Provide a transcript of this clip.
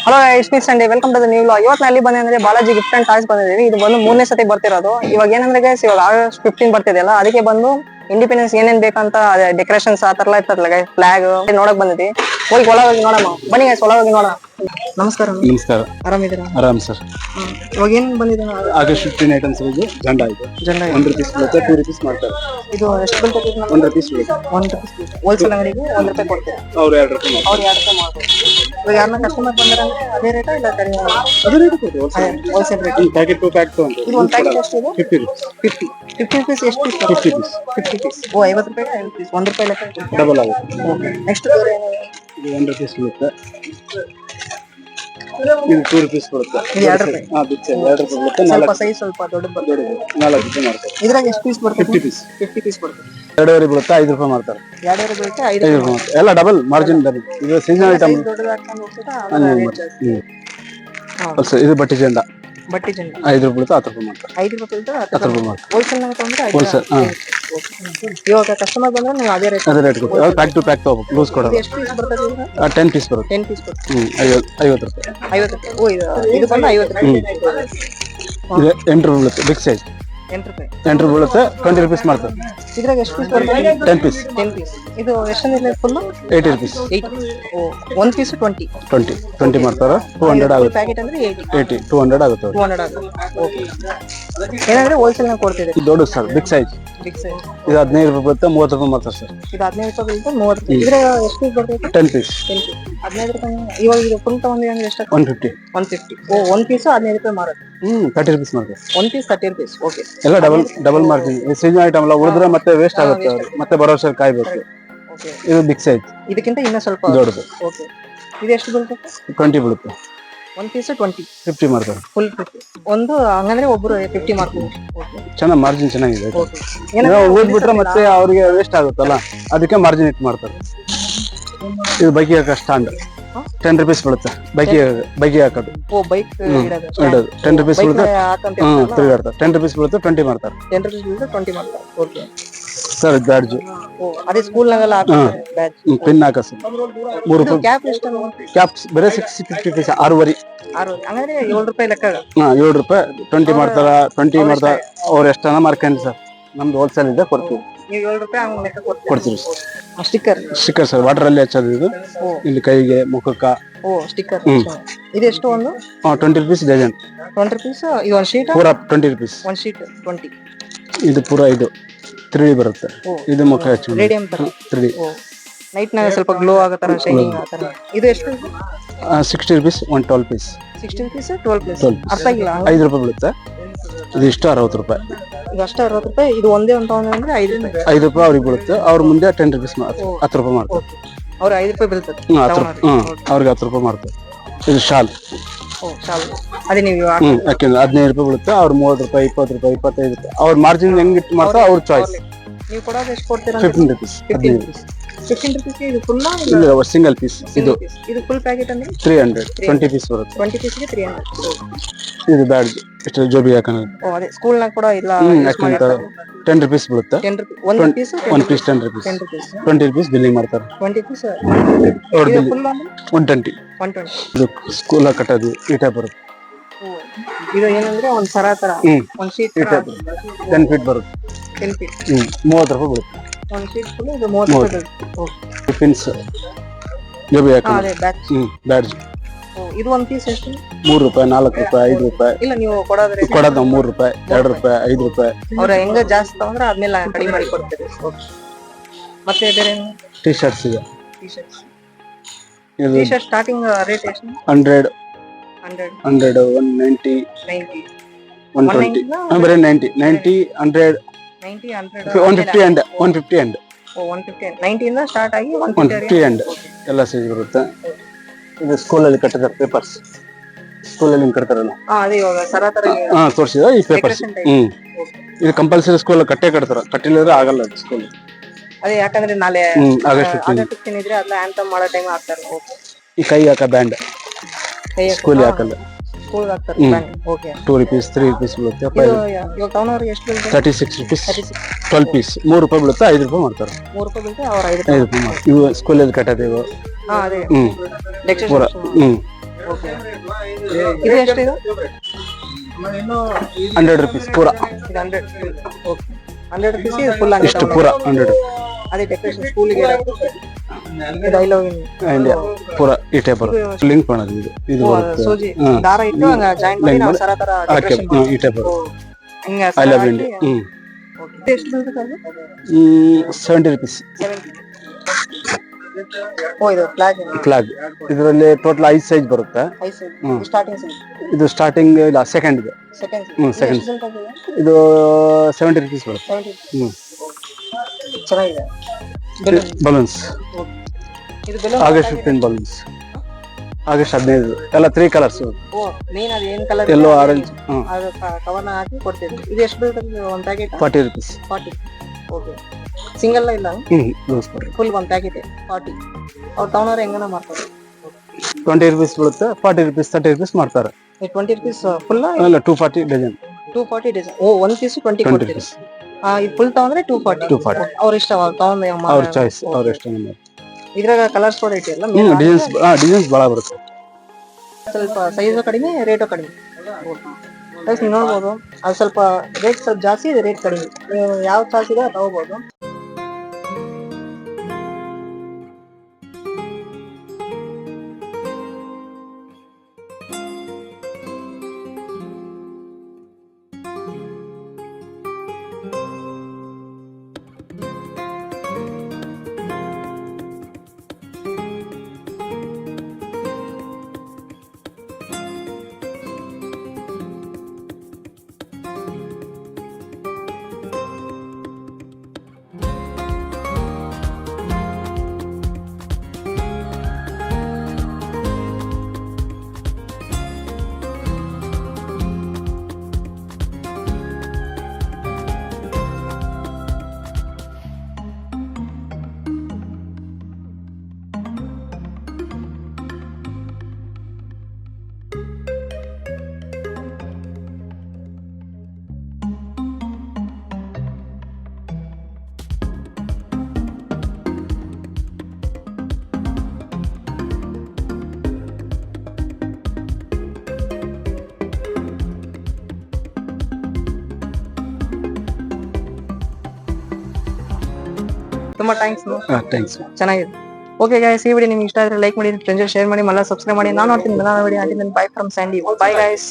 Hello it's Sunday welcome to the new vlog. ಇವತ್ತು ಅಲ್ಲಿ ಬಂದೆ ಅಂದ್ರೆ ಬಾಲಾಜಿ ಗಿಫ್ಟ್ ಅಂಡ್ ಟಾಯ್ಸ್ ಬಂದಿದ್ದೀವಿ. ಇದು ಬಂದು 3ನೇ ಸತಿ ಬರ್ತಿರೋದು. ಇವಾಗ ಏನಂದ್ರೆ ಗೈಸ್ ಇವಾಗ ಆಗಸ್ಟ್ 15 ಬರ್ತಿದೆಯಲ್ಲ, ಅದಕ್ಕೆ ಬಂದು ಇಂಡಿಪೆಂಡೆನ್ಸ್ ಏನೇನ್ ಬೇಕಂತ ಡೆಕೋರೇಷನ್ಸ್ ಆ ತರ ಎಲ್ಲ ಇರ್ತದಲ್ಲ ಗೈಸ್, ಫ್ಲಾಗ್ ನೋಡಕ್ ಬಂದಿದ್ವಿ. ಹೋಗಿ ಒಳಗೋಗಿ ನೋಡಮ್ಮ, ಬನ್ನಿ ಗೈಸ್ ಒಳಗೋಗಿ ನೋಡೋಣ. ನಮಸ್ಕಾರ. ನಮಸ್ಕಾರ. ಆರಾಮಿದ್ದೀರಾ? ಆರಾಮ್ ಸರ್. ಇವಾಗ ಏನ್ ಬಂದಿದೆ? ಆಗಸ್ಟ್ 15 ಐಟಮ್ಸ್ ಇದು ಜಂಡ ಇದೆ. ಜಂಡ 1 ರೂಪೀಸ್ ಬರುತ್ತೆ, 2 ರೂಪೀಸ್ ಮಾಡ್ತಾರೆ. ಇದು ಎಷ್ಟು ಬರ್ತದೆ? 1 ರೂಪೀಸ್ ಬರುತ್ತೆ. 1 ರೂಪೀಸ್ ಹೋಲ್ಸೇಲ್ ಅಂಗಡಿಗೆ 1 ರೂಪಾಯಿ ಕೊಡ್ತೀರಾ? ಅವ್ರು 2 ರೂಪಾಯಿ ಮಾಡ್ತಾರೆ. ಅವ್ರು 2 ರೂಪಾಯಿ ಮಾಡ್ತಾರೆ. ಇವಾಗ ಯಾರನ್ನ ಕಸ್ಟಮರ್ ಬಂದ್ರೆ ಅದೇ ರೇಟಾ ಇಲ್ಲ ಕಡಿಮೆ? ಅದೇ ರೇಟ್ ಕೊಡ್ತೀವಿ. Wholesale rate. Packet to pack ತಗೊಂಡು ಇದು ಒಂದು ಪ್ಯಾಕೆಟ್ ಎಷ್ಟು ಇದೆ? 50 ರೂಪೀಸ್. 50 ರೂಪೀಸ್ ಎಷ್ಟು ಪೀಸ್? 50 ಪೀಸ್. 50 ಪೀಸ್. ಓ 50 ರೂಪಾಯಿಗೆ 50 ಪೀಸ್. 1 ರೂಪಾಯಿ ಲೆಕ್ಕ ಡಬಲ್ ಆಗುತ್ತೆ. ಓಕೆ. ನೆಕ್ಸ್ಟ್ ಬೇರೆ ಇದು 1 ರೂಪೀಸ್ ಬರುತ್ತೆ. ಇದು 2 ರೂಪೀಸ್ ಬರುತ್ತೆ. ಇದು 2 ರೂಪಾಯಿ. ಹಾ ಬಿಚ್ಚೆ 2 ರೂಪಾಯಿ ಬರುತ್ತೆ. ಸ್ವಲ್ಪ ಸೈಜ್ ಸ್ವಲ್ಪ ದೊಡ್ಡದು ಬರ್ತದೆ. 4 ರೂಪಾಯಿ ಮಾಡ್ತಾರೆ. ಇದ್ರಾಗ ಎಷ್ಟು ಪೀಸ್ ಬರ್ತದೆ? 50 ಪೀಸ್. 50 ಪೀಸ್ ಬರ್ತದೆ. 2.5 ಬರುತ್ತೆ, 5 ರೂಪಾಯಿ ಮಾಡ್ತಾರೆ. 2 ಬರುತ್ತೆ, 5 5 ರೂಪಾಯಿ ಮಾಡ್ತಾರೆ. ಎಲ್ಲ ಡಬಲ್ ಮಾರ್ಜಿನ್ ಡಬಲ್. ಇದು ಸೀಸನ್ ಐಟಮ್. ದೊಡ್ಡದು ಹಾಕೊಂಡು ಹೋಗ್ತದೆ ಆಮೇಲೆ ರೇಟ್ ಜಾಸ್ತಿ. ಇದು ಬಟ್ಟೆ ಜಂಡ ಬಟ್ಟೆ ಜಂಡ 5 ರೂಪಾಯಿ ಬರುತ್ತೆ, 10 ರೂಪಾಯಿ ಮಾಡ್ತಾರೆ. 5 ರೂಪಾಯಿ ಬರುತ್ತೆ, 10 ರೂಪಾಯಿ ಮಾಡ್ತಾರೆ. ಹೋಲ್ಸೇಲ್ ನಾಗ ತಗೊಂಡ್ರೆ 5 ಹೋಲ್ಸೇಲ್. ಇವಾಗ ಕಸ್ಟಮರ್ ಬಂದ್ರೆ ನೀವು ಅದೇ ರೇಟ್ ಕೊಡ್ತೀವಿ. ಪ್ಯಾಕ್ ಟು ಪ್ಯಾಕ್ ತಗೋಬೇಕು, ಲೂಸ್ ಕೊಡೋದು. ಎಷ್ಟು ಪೀಸ್ ಬರ್ತದೆ? 10 ಪೀಸ್ ಬರುತ್ತೆ. 10 ಪೀಸ್ ಬರುತ್ತೆ. 50 ರೂಪಾಯಿ. 50 ರೂಪಾಯಿ. ಓ ಇದು ಬಂದು 50 ರೂಪಾಯಿ. ಇದು 8 ರೂಪಾಯಿ ಬೀಳುತ್ತೆ, ಬಿಗ್ ಸೈಜ್ 8 ರೂಪಾಯಿ. 8 ರೂಪಾಯಿ ಬೀಳುತ್ತೆ, 20 ರೂಪೀಸ್ ಮಾಡ್ತಾರೆ. ಇದ್ರಾಗ ಎಷ್ಟು ಪೀಸ್ ಬರ್ತದೆ? 10 ಪೀಸ್. 10 ಪೀಸ್. ಇದು ಎಷ್ಟೊಂದಿಲ್ಲ ಫುಲ್? 80 ರೂಪೀಸ್. 80. ಓ 1 ಪೀಸ್ 20 ಮಾಡ್ತಾರೆ. 200 ಆಗುತ್ತೆ. ಪ್ಯಾಕೆಟ್ ಅಂದ್ರೆ 80 200 ಆಗುತ್ತೆ. 200 ಆಗುತ್ತೆ. ಓಕೆ. ಏನಂದ್ರೆ ಹೋಲ್ಸೇಲ್ ನಾಗ ಕೊಡ್ತಿದ್ದೀರಿ? ಇದು ದೊಡ್ಡ sir, big size. Big size. ಇದು 15 ರೂಪಾಯಿ ಬರುತ್ತೆ, 30 ರೂಪಾಯಿ ಮಾಡ್ತಾರೆ ಸರ್. ಇದು 15 ರೂಪಾಯಿ ಬರುತ್ತೆ, 30 ರೂಪಾಯಿ. ಇದ್ರಾಗ ಎಷ್ಟು ಪೀಸ್ ಬರ್ತದೆ? 10 ಪೀಸ್. 10 ಪೀಸ್. 15 ರೂಪಾಯಿ. ಇವಾಗ ಇದು ಫುಲ್ ತಗೊಂಡಿವಿ ಅಂದ್ರೆ ಎಷ್ಟು? 150. 150. ಓ 1 ಪೀಸ್ 15 ರೂಪಾಯಿ ಮಾರೋದು. 30 ರೂಪೀಸ್ ಮಾಡ್ತಾರೆ. 1 ಪೀಸ್ 30 ರೂಪೀಸ್. ಓಕೆ. ಎಲ್ಲ ಡಬಲ್ ಮಾರ್ಜಿನ್. ಸೀಸನ್ ಐಟಮ್ ಎಲ್ಲ ಉಳಿದ್ರೆ ಮತ್ತೆ ವೇಸ್ಟ್ ಆಗುತ್ತೆ, ಮತ್ತೆ ಬರೋ ವರ್ಷ ಕಾಯ್ಬೇಕು. ಓಕೆ. ಇದು ಬಿಗ್ ಸೈಜ್. ಇದಕ್ಕಿಂತ ಇನ್ನೂ ಸ್ವಲ್ಪ ದೊಡ್ಡದು. ಓಕೆ. ಇದು ಎಷ್ಟು ಬರುತ್ತೆ? 20 ಬೀಳುತ್ತೆ. 1 ಪೀಸ್ 20. 50 ಮಾಡ್ತಾರೆ. ಫುಲ್ 50. ಒಂದು ಹಂಗಂದ್ರೆ ಒಬ್ರು 50 ಮಾಡ್ತಾರೆ. ಓಕೆ. ಚೆನ್ನಾಗಿ ಮಾರ್ಜಿನ್ ಚೆನ್ನಾಗಿದೆ. ಓಕೆ. ಏನಂದ್ರೆ ಓದ್ಬಿಟ್ರೆ ಮತ್ತೆ ಅವ್ರಿಗೆ ವೇಸ್ಟ್ ಆಗುತ್ತಲ್ಲ, ಅದಕ್ಕೆ ಮಾರ್ಜಿನ್ ಇಟ್ ಮಾಡ್ತಾರೆ. ಇದು ಬೈಕ್ ಹಾಕೋ ಸ್ಟ್ಯಾಂಡ್ 10 ರೂಪೀಸ್ ಬೀಳುತ್ತೆ. ಬೈಕ್ ಹಾಕೋದು. ಓ ಬೈಕ್ ಇಡೋದು 10 ರೂಪೀಸ್ ಬೀಳುತ್ತೆ. ತಿರುಗಾಡ್ತಾರೆ. 10 ರೂಪೀಸ್ ಬೀಳುತ್ತೆ, 20 ಮಾಡ್ತಾರೆ. 10 ರೂಪೀಸ್ ಬೀಳುತ್ತೆ, 20 ಮಾಡ್ತಾರೆ. Okay sir. ಬ್ಯಾಡ್ಜ್. ಓ ಅದೇ ಸ್ಕೂಲ್ ನಾಗೆಲ್ಲ ಹಾಕ್ತಾರೆ ಬ್ಯಾಡ್ಜ್. ಪಿನ್ ಹಾಕ ಸರ್. 3 ರೂಪಾಯಿ. ಕ್ಯಾಪ್ ಎಷ್ಟು? ಕ್ಯಾಪ್ಸ್ ಬೇರೆ 60-50 ಪೀಸ್. 6.5. ಹಂಗಂದ್ರೆ 7 ರೂಪಾಯಿ ಲೆಕ್ಕ. 7 ರೂಪಾಯಿ. 20 ಮಾಡ್ತಾರ. 20 ಮಾಡ್ತಾರ. ಅವ್ರು ಎಷ್ಟನ ಮಾರ್ಕೊಂಡು ಸರ್, ನಮ್ದು ಹೋಲ್ಸೇಲ್ ಇದೆ, ಕೊಡ್ತೀವಿ. ನೀವು 7 ರೂಪಾಯಿ ಹಂಗ ಲೆಕ್ಕ ಕೊಡ್ತೀವಿ. ಸ್ಟಿಕ್ಕರ್ ಸರ್, ವಾಟರ್ ಅಲ್ಲಿ ಹಚ್ಚೋದು. ಇದು ಇಲ್ಲಿ ಕೈಗೆ, ಮುಖಕ್ಕ. ಓ ಸ್ಟಿಕ್ಕರ್. ಇದು ಎಷ್ಟು ಒಂದು? 20 ರೂಪೀಸ್ ಡಜನ್. 20 ರೂಪೀಸ್. ಇದು ಒಂದು ಶೀಟ್ ಪೂರಾ 20 ರೂಪೀಸ್. ಒಂದು ಶೀಟ್ 20. ಇದು ಪೂರಾ ಇದು 3D ಬರುತ್ತೆ. ಇದು ಮುಖ ಹಚ್ಚಿ ರೇಡಿಯಂ ತರ 3D. ಓ ನೈಟ್ ನಾಗ ಸ್ವಲ್ಪ ಗ್ಲೋ ಆಗತರ, ಶೈನಿಂಗ್ ಆಗತರ. ಇದು ಎಷ್ಟು? 60 ರೂಪೀಸ್. 12 ಪೀಸ್. 60 rupees 12 piece. ಅರ್ಥ ಆಗಿಲ್ಲ. 5 ರೂಪಾಯಿ ಬೀಳುತ್ತೆ. ಇದು ಇಷ್ಟು 60 ರೂಪಾಯಿ. ಇದು ಅಷ್ಟು 60 ರೂಪಾಯಿ. ಇದು ಒಂದೇ ಅಂತ ಅಂದ್ರೆ 5 ರೂಪಾಯಿ. 5 ರೂಪಾಯಿ ಅವ್ರಿಗೆ ಬೀಳುತ್ತೆ. ಅವ್ರ ಮುಂದೆ 10 ರೂಪೀಸ್ 10 ರೂಪಾಯಿ ಮಾಡ್ತಾರೆ. ಅವ್ರು 5 ರೂಪಾಯಿ ಬೀಳ್ತದೆ. ಅವ್ರಿಗೆ 10 ರೂಪಾಯಿ ಮಾಡ್ತಾರೆ. ಇದು ಶಾಲ್. ಓ ಶಾಲ್. ಅದೇ ನೀವು ಯಾಕೆಂದ್ರೆ 15 ರೂಪಾಯಿ ಬೀಳುತ್ತೆ. ಅವ್ರು 30 ರೂಪಾಯಿ, 20 ರೂಪಾಯಿ, 25 ರೂಪಾಯಿ. ಅವ್ರ ಮಾರ್ಜಿನ್ ಹೆಂಗ್ ಇಟ್ಟು ಮಾಡ್ತಾರೆ, ಅವ್ರ ಚಾಯ್ಸ್. ನೀವು ಕೊಡೋದು ಎಷ್ಟು ಕೊಡ್ತೀರಾ? 15 ರೂಪೀಸ್. 15 ರೂಪೀಸ್. 15 ರೂಪೀಸ್ಗೆ ಇದು ಫುಲ್ ಇಲ್ಲ, ಸಿಂಗಲ್ ಪೀಸ್. ಇದು ಫುಲ್ ಪ್ಯಾಕೆಟ್ ಅಂದ್ರೆ 300. 20 ಪೀಸ್ ಬರುತ್ತೆ. 20 ಪೀಸ್ಗೆ 300. ಇದು ಬ್ಯಾಡ್ಜ್. ಇಷ್ಟು ಜೋಬಿ ಹಾಕೋದು. ಓ ಅದೇ ಸ್ಕೂಲ್ ನಾಗ ಕೂಡ ಇಲ್ಲ. ಯಾಕಂತ 10 ರೂಪೀಸ್ ಬೀಳುತ್ತೆ. 10 ರೂಪಾಯಿ. ಒಂದು piece 10 rupees. 10 rupees. 20 rupees billing ಮಾಡ್ತಾರೆ. 20 ಪೀಸ್. ಇದು ಫುಲ್ 120. 120. ಇದು ಸ್ಕೂಲ್ ಕಟ್ಟೋದು ಈ ಟೈಪ್ ಬರುತ್ತೆ. ಇದು ಏನಂದ್ರೆ ಒಂದ್ ಸರ ತರ ಒಂದ್ ಶೀಟ್ 10 ಫೀಟ್ ಬರುತ್ತೆ. 10 ಫೀಟ್. 30 ರೂಪಾಯಿ ಬೀಳುತ್ತೆ. ಒಂದ್ ಶೀಟ್ ಫುಲ್. ಇದು 30 ರೂಪಾಯಿ. ಪಿನ್ಸ್ ಜೋಬಿ ಹಾಕೋದು. ಅದೇ ಬ್ಯಾಚ್. ಬ್ಯಾಡ್ಜ್. ಇದು ಒಂದ್ ಪೀಸ್ ಎಷ್ಟು? 3 ರೂಪಾಯಿ, 4 ರೂಪಾಯಿ, 5 ರೂಪಾಯಿ. ಇಲ್ಲ ನೀವು ಕೊಡೋದ್ರೆ ಕೊಡೋದು 3 ರೂಪಾಯಿ, 2 ರೂಪಾಯಿ, 5 ರೂಪಾಯಿ. ಅವ್ರ ಹೆಂಗ ಜಾಸ್ತಿ ತಗೊಂಡ್ರೆ ಅದ್ಮೇಲೆ ಕಡಿಮೆ ಮಾಡಿ ಕೊಡ್ತೀವಿ. ಮತ್ತೆ ಬೇರೆ ಟೀ ಶರ್ಟ್ಸ್ ಇದೆ. T shirts. ಇದು ಟೀ ಶರ್ಟ್ ಸ್ಟಾರ್ಟಿಂಗ್ ರೇಟ್ ಎಷ್ಟು? 100, 100, 190, 90, 120. ಬರೀ 90, 100, 90, 100, 150 and 150 and. ಓ 150. 90 ಇಂದ ಸ್ಟಾರ್ಟ್ ಆಗಿ 150 and ಎಲ್ಲ ಸೈಜ್ ಬರುತ್ತೆ. ಇದು ಸ್ಕೂಲಲ್ಲಿ ಕಟ್ಟಿದ್ದಾರೆ ಪೇಪರ್ಸ್. ಸ್ಕೂಲಲ್ಲಿ ಹಿಂಗ್ ಕಟ್ತಾರಲ್ಲ. ಅದೇ ಇವಾಗ ಸರ ತರ ತೋರಿಸಿದ ಈ ಪೇಪರ್ಸ್. ಇದು ಕಂಪಲ್ಸರಿ ಸ್ಕೂಲ್ ಕಟ್ಟೆ ಕಟ್ತಾರ. ಕಟ್ಟಿಲ್ಲದ್ರೆ ಆಗಲ್ಲ ಸ್ಕೂಲ್. ಅದೇ ಯಾಕಂದ್ರೆ ನಾಳೆ ಆಗಸ್ಟ್ 15 ಇದ್ರೆ ಅದ್ನ ಆಂಥಮ್ ಮಾಡೋ ಟೈಮ್ ಹಾಕ್ತಾರೆ. ಈ ಕೈ ಹಾಕ ಬ್ಯಾಂಡ್ ಸ್ಕೂಲ್ ಹಾಕಲ್ಲ. ಸ್ಕೂಲ್ ಹಾಕ್ತಾರೆ ಬ್ಯಾಂಡ್. ಓಕೆ. 2 ರೂಪೀಸ್ 3 ರೂಪೀಸ್ ಬೀಳುತ್ತೆ. ಇವಾಗ ಟೌನ್ ಅವ್ರಿಗೆ ಎಷ್ಟು ಬೀಳುತ್ತೆ? 36 ರೂಪೀಸ್. 12 ಪೀಸ್ 3 ರೂಪಾಯಿ ಬೀಳುತ್ತೆ. 5 ರೂಪಾಯಿ ಮಾಡ್ತಾರೆ. 3 ರೂಪಾಯಿ ಬೀಳುತ್ತೆ. ಅವ್ರ 5 ರೂಪಾಯಿ ಮಾಡ್ತಾರೆ. ಇವು ಸ್ಕೂಲಲ್ಲಿ ಕಟ್ಟೋದು ಇವು. ಅದೇ ಓಕೆ ಇದು ಎಷ್ಟು ಇದು 100 rupees ಪೂರಾ. ಇದು 100. ಓಕೆ 100 rupees ಇದು ಫುಲ್ ಇಷ್ಟು ಪೂರಾ 100. ಅದೇ ಡೆಕೋರೇಷನ್ ಸ್ಕೂಲಿಗೆ ಡೈಲಾಗ್ ಇಂಡಿಯಾ ಪೂರಾ ಈ ಟೈಪ್ ಬರುತ್ತೆ. ಲಿಂಕ್ ಮಾಡೋದು ಇದು ಬರುತ್ತೆ. ಸೂಜಿ ದಾರ ಇಟ್ಟು ಹಂಗ ಜಾಯಿನ್ ಮಾಡಿ ನಾವು ಸರ ತರ ಡೆಕೋರೇಷನ್ ಈ ಟೈಪ್ ಬರುತ್ತೆ. ಹಿಂಗ ಐ ಲವ್ ಇಂಡಿಯಾ. ಓಕೆ ಎಷ್ಟು ಬರುತ್ತೆ ಸರ್? 70 rupees. 70. ಓ ಇದು ಫ್ಲಾಗ್ ಇದರಲ್ಲಿ ಟೋಟಲ್ 5 ಸೈಜ್ ಬರುತ್ತೆ. ಸ್ಟಾರ್ಟಿಂಗ್ ಸೈಜ್ ಇದು ಸ್ಟಾರ್ಟಿಂಗ್ ಇಲ್ಲ ಸೆಕೆಂಡ್ ಇದೆ. ಸೆಕೆಂಡ್ ಸೆಕೆಂಡ್ ಇದು 70 rupees ಬರುತ್ತೆ. ಚೆನ್ನಾಗಿದೆ. ಬಲೂನ್ಸ್ ಇದು ಬೆಲೂನ್ ಆಗಸ್ಟ್ 15 ಬಲೂನ್ಸ್ ಆಗಸ್ಟ್ 15 ಎಲ್ಲ 3 ಕಲರ್ಸ್. ಓ ಮೇನ್ ಅದು ಏನ್ ಕಲರ್ ಯೆಲ್ಲೋ ಆರೆಂಜ್. ಅದು ಕವರ್ನ ಹಾಕಿ ಕೊಡ್ತೀವಿ. ಇದು ಎಷ್ಟು ಬೀಳುತ್ತೆ ಒಂದು ಪ್ಯಾಕೆಟ್? 40 rupees. 40. ಓಕೆ ಸಿಂಗಲ್ ಇಲ್ಲ ಫುಲ್ ಒಂದು ಪ್ಯಾಕೆಟ್ 40. ಅವ್ರು ತಗೊಂಡ್ರೆ ಹೆಂಗನ ಮಾಡ್ತಾರೆ? 20 rupees ಬೀಳುತ್ತೆ. 40 rupees 30 rupees ಮಾಡ್ತಾರೆ. 20 rupees ಫುಲ್ ಇಲ್ಲ 240 ಡಜನ್. 240 ಡಜನ್. ಓ ಒಂದು ಪೀಸ್ 20 ಕೊಡ್ತೀರಿ. rupees. ಇದು ಫುಲ್ ತಗೊಂಡ್ರೆ 240. ಅವ್ರ ಇಷ್ಟ ಅವ್ರು ತಗೊಂಡ್ ಅವ್ರ ಚಾಯ್ಸ್ ಅವ್ರ ಇಷ್ಟ. ಇದ್ರಾಗ ಕಲರ್ಸ್ ಕೂಡ ಇಟ್ಟಿಲ್ಲ. ಡಿಸೈನ್ಸ್ ಬಹಳ ಬರುತ್ತೆ. ಸ್ವಲ್ಪ ಸೈಜು ಕಡಿಮೆ ರೇಟು ಕಡಿಮೆ. ನೀವು ನೋಡ್ಬೋದು ಅದು ಸ್ವಲ್ಪ ರೇಟ್ ಸ್ವಲ್ಪ ಜಾಸ್ತಿ ಇದೆ, ರೇಟ್ ಕಡಿಮೆ. ನೀವು ಯಾವ ಚಾರ್ಜ್ ಇದೆ ತಗೋಬಹುದು. ತುಂಬಾ ಥ್ಯಾಂಕ್ಸ್. ಚೆನ್ನಾಗಿದೆ. ಓಕೆ ಗೈಸ್, ಈ ವಿಡಿಯೋ ನಿಮ್ಗೆ ಇಷ್ಟ ಆದ್ರೆ ಲೈಕ್ ಮಾಡಿ, ಫ್ರೆಂಡ್ಸ್ ಶೇರ್ ಮಾಡಿ, ಮళ్ళీ ಸಬ್ಸ್ಕ್ರೈಬ್ ಮಾಡಿ. ನಾನು ನೋಡ್ತೀನಿ video. Bye from Sandy. Bye guys.